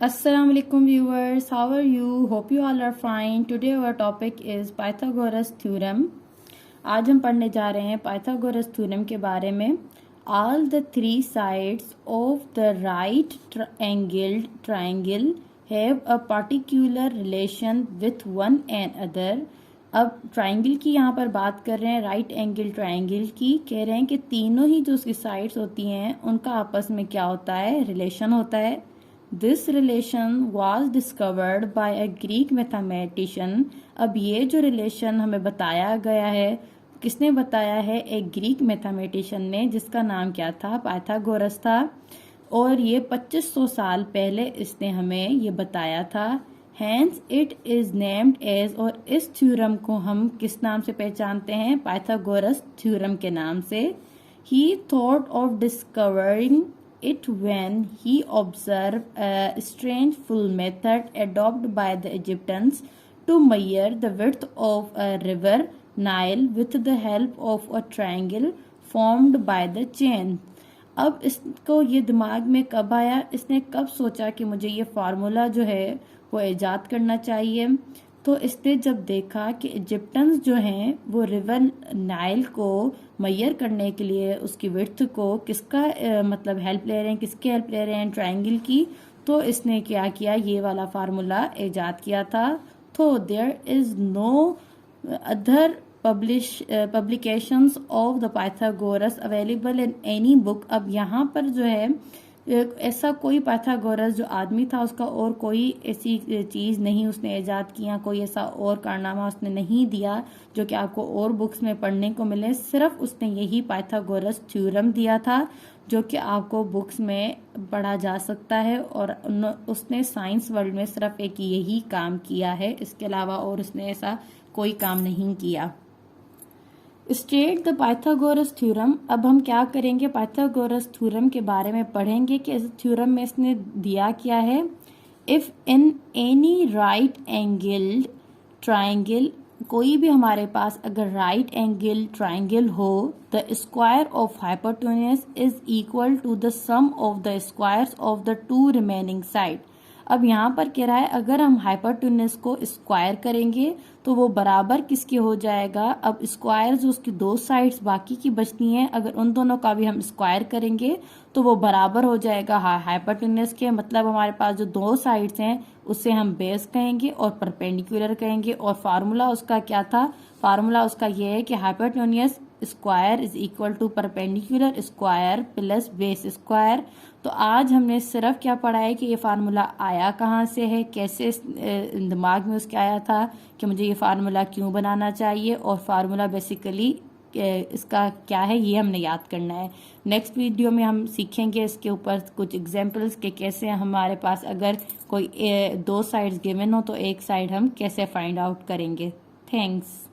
Assalamualaikum viewers, how are you? Hope you all are fine. Today our topic is Pythagoras theorem. आज हम पढ़ने जा रहे हैं Pythagoras theorem के बारे में. All the three sides of the right angled triangle have a particular relation with one another. अब ट्राइंगल की यहाँ पर बात कर रहे हैं, राइट एंगल ट्राइंगल की. कह रहे हैं कि तीनों ही जो उसकी साइड्स होती हैं उनका आपस में क्या होता है, रिलेशन होता है. This relation was discovered by a Greek mathematician. अब ये जो रिलेशन हमें बताया गया है, किसने बताया है? एक ग्रीक मैथमेटिशियन ने, जिसका नाम क्या था? पाइथागोरस था. और ये 2500 साल पहले इसने हमें ये बताया था. Hence it is named as, और इस थ्योरम को हम किस नाम से पहचानते हैं? पाइथागोरस थ्योरम के नाम से. He thought of discovering it when he observed a strange full method adopted by the Egyptians to measure the width of a river Nile with the help of a triangle formed by the chain. अब इसको ये दिमाग में कब आया, इसने कब सोचा कि मुझे ये फार्मूला जो है वो इजाद करना चाहिए? तो इसने जब देखा कि इजिप्टन्स जो हैं वो रिवर नाइल को मैयर करने के लिए उसकी विड्थ को किसका मतलब हेल्प ले रहे हैं, किसकी हेल्प ले रहे हैं? ट्रायंगल की. तो इसने क्या किया, ये वाला फार्मूला इजाद किया था. तो there is no other publications of the Pythagoras available in any book. अब यहाँ पर जो है ऐसा कोई पाइथागोरस जो आदमी था उसका और कोई ऐसी चीज़ नहीं उसने इजाद किया, कोई ऐसा और कारनामा उसने नहीं दिया जो कि आपको और बुक्स में पढ़ने को मिले. सिर्फ उसने यही पाइथागोरस थ्योरम दिया था जो कि आपको बुक्स में पढ़ा जा सकता है. और उसने साइंस वर्ल्ड में सिर्फ एक यही काम किया है, इसके अलावा और उसने ऐसा कोई काम नहीं किया. State the Pythagoras theorem. अब हम क्या करेंगे, पाइथागोरस थ्योरम के बारे में पढ़ेंगे कि इस थ्योरम में इसने दिया क्या है. If in any right angled triangle, कोई भी हमारे पास अगर राइट एंगल ट्राइंगल हो, the square of hypotenuse is equal to the sum of the squares of the two remaining side. अब यहाँ पर कह रहा है अगर हम हाइपोटेन्यूज को स्क्वायर करेंगे तो वो बराबर किसके हो जाएगा? अब स्क्वायर जो उसकी दो साइड्स बाकी की बचती हैं, अगर उन दोनों का भी हम स्क्वायर करेंगे तो वो बराबर हो जाएगा हाइपोटेन्यूज के. मतलब हमारे पास जो दो साइड्स हैं उसे हम बेस कहेंगे और परपेंडिकुलर कहेंगे. और फार्मूला उसका क्या था? फार्मूला उसका ये है कि hypotenuse square is equal to perpendicular square plus base square. तो आज हमने सिर्फ क्या पढ़ा है कि ये फार्मूला आया कहाँ से है, कैसे दिमाग में उसके आया था कि मुझे ये फार्मूला क्यों बनाना चाहिए, और फार्मूला बेसिकली इसका क्या है ये हमने याद करना है. नेक्स्ट वीडियो में हम सीखेंगे इसके ऊपर कुछ एग्जांपल्स के कैसे हमारे पास अगर कोई दो साइड्स गिवन हो तो एक साइड हम कैसे फाइंड आउट करेंगे. थैंक्स.